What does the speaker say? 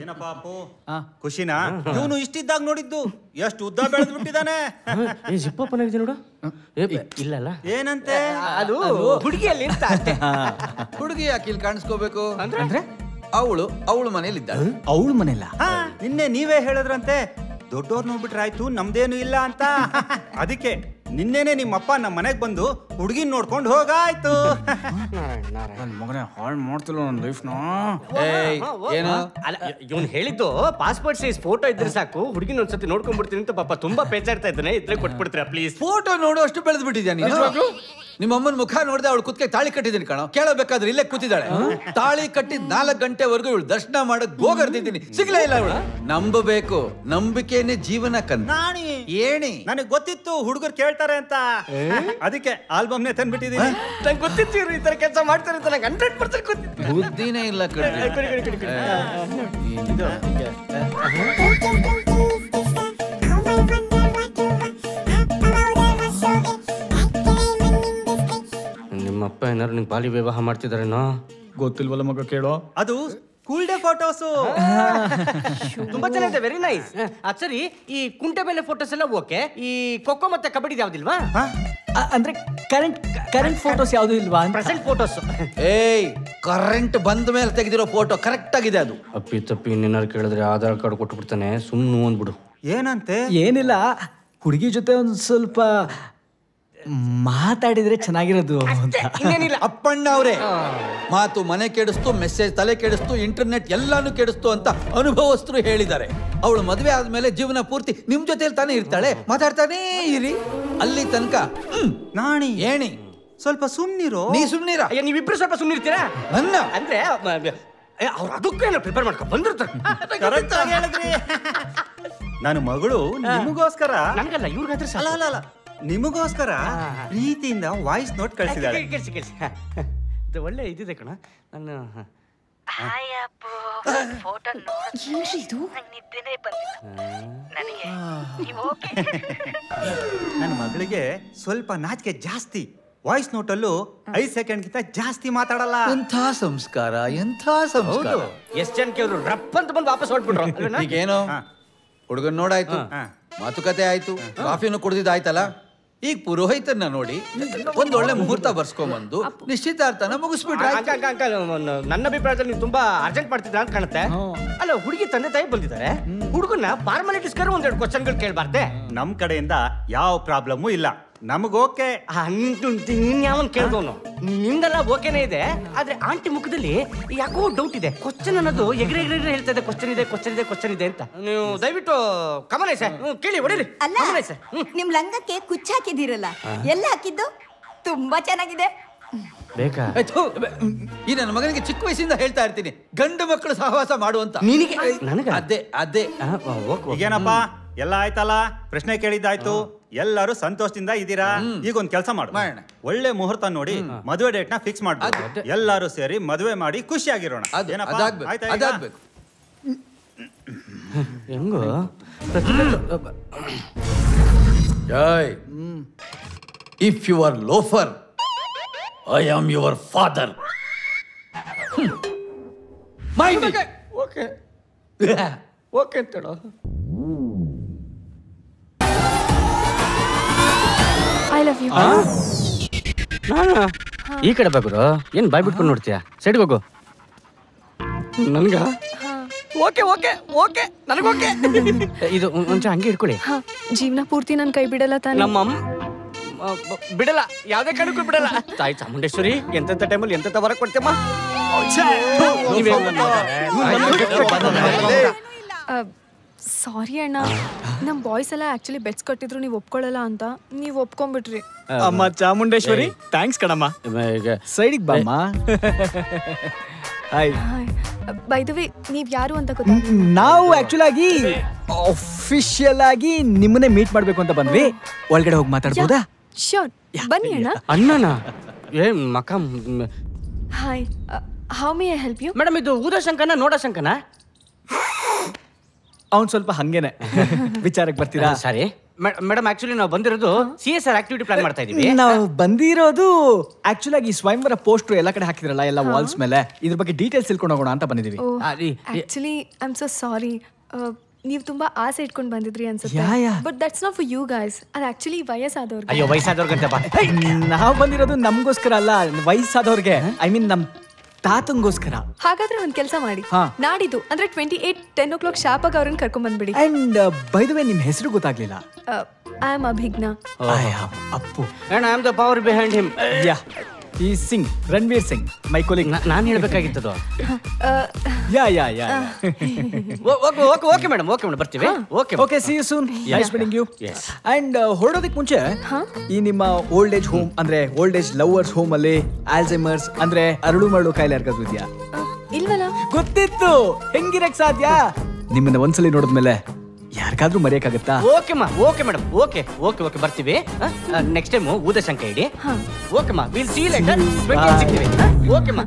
ಏನಪ್ಪ ಅಪ್ಪು ಖುಷಿನಾ? ಇವನು ಇಷ್ಟಿದ್ದಾಗ ನೋಡಿದ್ದು ಎಷ್ಟು ಉದ್ದ ಬೆಳೆದು ಬಿಟ್ಟಿದ್ದಾನೆ. ಜಿಪ್ಪಪ್ಪನಾಗಿದೆ ನೋಡು. ಇಲ್ಲಲ್ಲ ಏನಂತೆ ಅದು ಹುಡುಗಿಯಲ್ಲಿ ಹುಡುಗಿ ಯಾಕೆ ಇಲ್ಲಿ ಕಾಣಿಸ್ಕೋಬೇಕು ಅಂದ್ರೆ ಅವಳು ಮನೇಲಿದ್ದಾಳೆ. ಅವಳು ಮನೆಯಲ್ಲ, ನಿನ್ನೆ ನೀವೇ ಹೇಳಿದ್ರಂತೆ ದೊಡ್ಡವ್ರು ನೋಡ್ಬಿಟ್ರೆ ಆಯ್ತು ನಮ್ದೇನು ಇಲ್ಲ ಅಂತ. ಅದಕ್ಕೆ ನಿನ್ನೆನೆ ನಿಮ್ಮಪ್ಪ ನಮ್ಮ ಮನೆಗೆ ಬಂದು ಹುಡುಗಿನ ನೋಡ್ಕೊಂಡು ಹೋಗಾಯ್ತು. ಮಗನೇ ಹಾಳು ಮಾಡ್ತಿಲ್ಲ ನನ್ನ ಲೈಫ್ನ. ಏನು ಇವನು ಹೇಳಿದ್ದು ಪಾಸ್ಪೋರ್ಟ್ ಸೈಜ್ ಫೋಟೋ ಇದ್ರೆ ಸಾಕು, ಹುಡುಗಿನ ಒಂದ್ಸತಿ ನೋಡ್ಕೊಂಡ್ಬಿಡ್ತೀನಿ ಅಂತ ಪಾಪ ತುಂಬಾ ಪೇಚಾಡ್ತಾ ಇದ್ದಾನೆ. ಇದ್ರೆ ಕೊಟ್ಬಿಡ್ತೀರಾ ಪ್ಲೀಸ್? ಫೋಟೋ ನೋಡುವಷ್ಟು ಬೆಳೆದು ಬಿಟ್ಟಿದ್ಯಾನಿ ನಿಜವಾಗ್ಲೂ. ನಿಮ್ಮ ಅಮ್ಮನ ಮುಖ ನೋಡಿದೆ ಅವಳು ಕುತ್ತಿಗೆ ತಾಳಿ ಕಟ್ಟಿದ್ದೀನಿ ಕಣೋ. ಕೇಳಬೇಕಾದ್ರೆ ಇಲ್ಲೇ ಕೂತಿದ್ದಾಳೆ. ತಾಳಿ ಕಟ್ಟಿದ್ 4 ಗಂಟೆವರೆಗೂ ಇವಳು ದರ್ಶನ ಮಾಡಕ್ ಗೋಗರ್ದಿದ್ದೀನಿ, ಸಿಗ್ಲೇ ಇಲ್ಲ ಇವಳು. ನಂಬಬೇಕು, ನಂಬಿಕೆನೇ ಜೀವನ ಕನ್ನ ಏಣಿ. ನನಗೆ ಗೊತ್ತಿತ್ತು ಹುಡುಗರು ಕೇಳ್ತಾರೆ ಅಂತ, ಅದಕ್ಕೆ ಆಲ್ಬಮ್ನೇ ತಂದ್ಬಿಟ್ಟಿದ್ದೀನಿ. ನಂಗೆ ಗೊತ್ತಿತ್ತು ಇವ್ರು ಈ ತರ ಕೆಲಸ ಮಾಡ್ತಾರೆ ಅಂತ. ನಂಗೆ 100% ಗೊತ್ತಿತ್ತು. ಬುದ್ಧಿನೇ ಇಲ್ಲ ನಿಮ್ಮಪ್ಪ ಏನಾರು ನಿಂಗೆ ಬಾಲಿ ವಿವಾಹ ಮಾಡ್ತಿದಾರೇನೋ ಗೊತ್ತಿಲ್ವಲ್ಲ ಮಗ, ಕೇಳೋ. ಅದು ಸ್ಕೂಲ್ ಡೇ ಫೋಟೋಸು ತುಂಬಾ ಚೆನ್ನಾಗಿದೆ, ವೆರಿ ನೈಸ್. ಸರಿ, ಈ ಕುಂಟೆ ಮೇಲೆ ಫೋಟೋಸ್ ಎಲ್ಲ ಓಕೆ, ಈ ಖೋಖೋ ಮತ್ತೆ ಕಬಡ್ಡಿ ಯಾವ್ದಿಲ್ವಾ? ಅಂದ್ರೆ ಕರೆಂಟ್ ಫೋಟೋಸ್ ಯಾವ್ದು ಇಲ್ವಾ? Present photos. ಕರೆಂಟ್ ಬಂದ ಮೇಲೆ ತೆಗೆದಿರೋ ಫೋಟೋ ಕರೆಕ್ಟ್ ಆಗಿದೆ ಅದು. ಅಪ್ಪಿ ತಪ್ಪಿ ಇನ್ನೇನಾರು ಕೇಳಿದ್ರೆ ಆಧಾರ್ ಕಾರ್ಡ್ ಕೊಟ್ಬಿಡ್ತಾನೆ, ಸುಮ್ಮನೆ ಅಂದ್ಬಿಡು. ಏನಂತೆ? ಏನಿಲ್ಲ, ಹುಡುಗಿ ಜೊತೆ ಒಂದ್ ಸ್ವಲ್ಪ ಮಾತಾಡಿದ್ರೆ ಚೆನ್ನಾಗಿರೋದು ಅಂತ. ಇನ್ನೇನಿಲ್ಲ. ಅಪ್ಪಣ್ಣ ಅವರೇ, ಮಾತು ಮನೆ ಕೆಡಿಸ್ತು, ಮೆಸೇಜ್ ತಲೆ ಕೆಡಿಸ್ತು, ಇಂಟರ್ನೆಟ್ ಎಲ್ಲಾನು ಕೆಡಿಸ್ತು ಅಂತ ಅನುಭವಸ್ಥರು ಹೇಳಿದ್ದಾರೆ. ಅವಳು ಮದುವೆ ಆದ್ಮೇಲೆ ಜೀವನ ಪೂರ್ತಿ ನಿಮ್ ಜೊತೆಲಿ ತಾನೇ ಇರ್ತಾಳೆ, ಮಾತಾಡ್ತಾನೇ ಇರಿ. ಅಲ್ಲಿ ತನಕ ನಾಣಿ ಏಣಿ ಸ್ವಲ್ಪ ಸುಮ್ನಿರೋ. ನೀ ಸುಮ್ನಿರ. ನೀವಿಬ್ರು ಸ್ವಲ್ಪ ಸುಮ್ಮನಿರ್ತೀರಾ? ನನ್ನ ಅಂದ್ರೆ ಅವ್ರು ಅದಕ್ಕೂ ಏನೋ ಪ್ರಿಪೇರ್ ಮಾಡ್ಕೊಂಡು ಬಂದಿರ್ತಾರೆ. ನನ್ನ ಮಗಳು ನಿಮಗೋಸ್ಕರ, ನನಗಲ್ಲ ಇವ್ರಿಗಾದ್ರೆ ಅಲ್ಲ ನಿಮಗೋಸ್ಕರ ಪ್ರೀತಿಯಿಂದ ವಾಯ್ಸ್ ನೋಟ್ ಕಳಿಸಿದಾಳೆ. ಕೇಳಿಸಿ ಇದು ಒಳ್ಳೆ ಇದಿದೆ ಕಣ. ನಾನು ನನ್ನ ಮಗಳಿಗೆ ಸ್ವಲ್ಪ ನಾಚಿಕೆ ಜಾಸ್ತಿ. ವಾಯ್ಸ್ ನೋಟಲ್ಲೂ 5 ಸೆಕೆಂಡ್ಗಿಂತ ಜಾಸ್ತಿ ಮಾತಾಡಲ್ಲ. ಎಂಥ ಸಂಸ್ಕಾರ, ಎಂಥ ಸಂಸ್ಕಾರ. ಎಷ್ಟು ಜನಕ್ಕೆ ಅವರು ರಪ್ ಅಂತ ಬಂದು ವಾಪಸ್ ಹೊರಟ್ಬಿಟ್ರು. ಈಗೇನು ಹುಡುಗನ್ ನೋಡಾಯ್ತು, ಮಾತುಕತೆ ಆಯ್ತು, ಕಾಫಿನೂ ಕುಡ್ದಿದ್ದಾಯ್ತಲ್ಲ. ಈಗ ಪುರೋಹಿತನ್ನ ನೋಡಿ ಒಂದೊಳ್ಳೆ ಮುಹೂರ್ತ ಬರ್ಸ್ಕೊಂಡ್ಬಂದು ನಿಶ್ಚಿತಾರ್ಥನ ಮುಗಿಸ್ಬಿಟ್ರೆ. ನನ್ನ ಅಭಿಪ್ರಾಯದಲ್ಲಿ ನೀವು ತುಂಬಾ ಅರ್ಜೆಂಟ್ ಮಾಡ್ತಿದ್ರ ಅಂತ ಕಾಣುತ್ತೆ. ಅಲ್ಲ, ಹುಡುಗಿ ತಂದೆ ತಾಯಿ ಬಂದಿದ್ದಾರೆ, ಹುಡುಗನ ಫಾರ್ಮಾಲಿಟೀಸ್ಗಾರು ಒಂದೆರಡು ಕ್ವಶನ್ಗಳು ಕೇಳ್ಬಾರ್ದೆ? ನಮ್ ಕಡೆಯಿಂದ ಯಾವ ಪ್ರಾಬ್ಲಮ್ಮು ಇಲ್ಲ, ನಮಗ್ ಓಕೆ. ಯಾವನ್ ಕೇಳ್ದವನು ನಿಮ್ದೆಲ್ಲ ಓಕೆನೇ ಇದೆ, ಆದ್ರೆ ಆಂಟಿ ಮುಖದಲ್ಲಿ ಯಾಕೋ ಡೌಟ್ ಇದೆ. ಕ್ವಶನ್ ಅನ್ನೋದು ಎಗ್ರೆ ಹೇಳ್ತಾ ಇದೆ, ಕ್ವಶನ್ ಇದೆ ಅಂತ. ನೀವು ದಯವಿಟ್ಟು ಕಮಲೇ ಸರ್ ಕೇಳಿ ಹೊಡಿರಿ. ಅಲ್ಲ, ನಿಮ್ ಲಂಗಕ್ಕೆ ಕುಚ್ಚ ಹಾಕಿದಿರಲ್ಲ, ಎಲ್ಲ ಹಾಕಿದ್ದು ತುಂಬಾ ಚೆನ್ನಾಗಿದೆ. ಬೇಕಾ? ಈ ನನ್ನ ಮಗನಿಗೆ ಚಿಕ್ಕ ವಯಸ್ಸಿಂದ ಹೇಳ್ತಾ ಇರ್ತೀನಿ, ಗಂಡು ಮಕ್ಕಳು ಸಹವಾಸ ಮಾಡುವಂತ. ನಿನಗೆ ನನಗ ಅದೇ ಈಗೇನಪ್ಪ ಎಲ್ಲ ಆಯ್ತಲ್ಲ, ಪ್ರಶ್ನೆ ಕೇಳಿದ್ದಾಯ್ತು, ಎಲ್ಲರೂ ಸಂತೋಷದಿಂದ ಇದ್ದೀರಾ. ಈಗ ಒಂದ್ ಕೆಲಸ ಮಾಡು, ಒಳ್ಳೆ ಮುಹೂರ್ತ ನೋಡಿ ಮದುವೆ ಡೇಟ್ ನ ಫಿಕ್ಸ್ ಮಾಡ್ಬೋದು. ಎಲ್ಲರೂ ಸೇರಿ ಮದುವೆ ಮಾಡಿ ಖುಷಿಯಾಗಿರೋಣ. ಅದಾಗ್ಬೇಕು. ಹೆಂಗೋ if you are loafer, I am your father. Okay ಅಂತೇಳ. I love you. ಈ ಕಡೆ ಬಾಗುರು, ಏನ್ ಬಾಯ್ ಬಿಟ್ಕೊಂಡು ನೋಡ್ತೀಯ? ಸೈಡ್ಗೆ ಹೋಗು. ನನ್ಗ ಓಕೆ ಓಕೆ ಓಕೆ ನನಗೋಕೆ. ಇದು ಒಂಚ ಹಂಗೆ ಇಟ್ಕೊಳ್ಳಿ. ಜೀವನ ಪೂರ್ತಿ ನನ್ ಕೈ ಬಿಡಲ್ಲ ತಾನೆ? ನಮ್ಮ ಬಿಡಲ್ಲ, ಯಾವ್ದೇ ಕಾರಣಕ್ಕೂ ಬಿಡಲ್ಲ. ತಾಯಿ ಚಾಮುಂಡೇಶ್ವರಿ ಎಂತೆಂತ ಟೈಮಲ್ಲಿ ಎಂತೆಂತ ವರ ಕೊಡ್ತೇಮ್ಮ. ಸಾರಿ ಅಣ್ಣ, ನಮ್ ಬಾಯ್ಸ್ ಎಲ್ಲ ಆಕ್ಚುಲಿ ಬೆಟ್ಸ್ ಕಟ್ಟಿದ್ರು ನೀವು ಒಪ್ಕೊಳ್ಳಲ್ಲ ಅಂತ, ನೀವು ಒಪ್ಕೊಂಡ್ಬಿಟ್ರಿ. ಅಮ್ಮ ಚಾಮುಂಡೇಶ್ವರಿ, ಥ್ಯಾಂಕ್ಸ್ ಕಣಮ್ಮ. ಸೈಡಿಗೆ ಬಾಮ್ಮ. ಬೈ ದ ವೇ, ನೀವ್ ಯಾರು ಅಂತ ಗೊತ್ತಾ? ನಾವು ಆಕ್ಚುಲ್ ಆಗಿ ಅಫಿಷಿಯಲ್ ಆಗಿ ನಿಮ್ಮನ್ನೇ ಮೀಟ್ ಮಾಡ್ಬೇಕು ಅಂತ ಬಂದ್ವಿ. ಒಳಗಡೆ ಹೋಗಿ ಮಾತಾಡ್ಬೋದಾ? ಶ್ಯೂರ್, ಬನ್ನಿ ಅಣ್ಣ. ಅಣ್ಣನ ಏ ಮಕ. Hi, how may I help you? Madam, ಇದು ಊದ ಶಂಕನ ನೋಡ ಶಂಕನ? ಅವ್ನು ಸ್ವಲ್ಪ ಹಂಗೇನೆ. ವಿಚಾರಕ್ಕೆ ಬರ್ತೀರಾ? ಸಾರಿ ಮೇಡಮ್ ಆಕ್ಚುಲಿ ನಾವು ಬಂದಿರೋದು CSR ಆಕ್ಟಿವಿಟಿ ಪ್ಲಾನ್ ಮಾಡ್ತಾ ಇದೀವಿ. ನಾವು ಬಂದಿರೋದು ಆಕ್ಚುಲ್ ಆಗಿ ಸ್ವಯಂವರ ಪೋಸ್ಟರ್ ಎಲ್ಲ ಕಡೆ ಹಾಕಿದ್ರಲ್ಲ ಎಲ್ಲ ವಾಲ್ಸ್ ಮೇಲೆ, ಇದ್ರ ಬಗ್ಗೆ ಡೀಟೇಲ್ಸ್ ತಿಳ್ಕೊಂಡು ಹೋಗೋಣ ಅಂತ ಬಂದಿದೀವಿ. Actually I am so sorry. ನೀವು ತುಂಬಾ ಆಸೆ ಇಟ್ಕೊಂಡು ಬಂದಿದ್ರಿ ಅನ್ಸುತ್ತೆ. But that's not for you guys. ಅದು ಆಕ್ಚುಲಿ ವಯಸ್ಸಾದವ್ರಿಗೆ. ಅಯ್ಯೋ ವಯಸ್ಸಾದವ್ರಿಗಂತಪ್ಪ. ನಾವು ಬಂದಿರೋದು ನಮ್ಗೋಸ್ಕರ ಅಲ್ಲ, ವಯಸ್ಸಾದವ್ರಿಗೆ, ಐ ಮೀನ್ ನಮ್ ತಾತಂಗೋಸ್ಕರ. ಹಾಗಾದ್ರೆ ಒಂದ್ ಕೆಲಸ ಮಾಡಿ, ನಾಡಿದ್ದು ಅಂದ್ರೆ 28 10 o'clock ಶಾಪಾಗ ಅವ್ರನ್ನ ಕರ್ಕೊಂಡ್ ಬಂದ್ಬಿಡಿ. ಅಂಡ್ ಬೈ ದ ವೇ ನಿಮ್ ಹೆಸರು ಗೊತ್ತಾಗ್ಲಿಲ್ಲ. I am Abhijna. Appu. And I am the power behind him. Yeah, ಈ ಸಿಂಗ್, ರಣವೀರ್ ಸಿಂಗ್, ಮೈ ಕೊಲೀಗ್. ನಾನು ಹೇಳ್ಬೇಕಾಗಿತ್ತದು. Yeah yeah yeah. Okay madam, ಬರ್ತೀವಿ. Okay, see you soon. Nice meeting you. And ಹೊರಡೋದಕ್ಕೆ ಮುಂಚೆ ಈ ನಿಮ್ಮ ಓಲ್ಡ್ ಏಜ್ ಹೋಮ್ ಅಂದ್ರೆ ಓಲ್ಡ್ ಏಜ್ ಲವರ್ಸ್ ಹೋಮ್ ಅಲ್ಲಿ ಆಲ್ಝೈಮರ್ಸ್ ಅಂದ್ರೆ ಅರಳು ಮರಳು ಕಾಯಿಲೆ ಯಾರಿಗಾದ್ರು ಇದೆಯಾ? ಇಲ್ವಲ್ಲ. ಗೊತ್ತಿತ್ತು, ಹೆಂಗಿರಕ್ ಸಾಧ್ಯ? ನಿಮ್ಮನ್ನ ಒಂದ್ಸಲಿ ನೋಡಿದ್ಮೇಲೆ ಯಾರಿಗಾದ್ರೂ ಮರೆಯಕ್ಕಾಗತ್ತಾ? ಓಕೆ ಮೇಡಮ್, ಓಕೆ ಬರ್ತೀವಿ. ನೆಕ್ಸ್ಟ್ ಟೈಮ್ ಊದ ಶಂಕ ಇಡಿ. ಓಕೆ ಮಾ, ವಿಲ್ ಸಿ ಯು ಲೇಟರ್. 28 ಸಿಗ್ತೀವಿ. ಓಕೆ ಮಾ.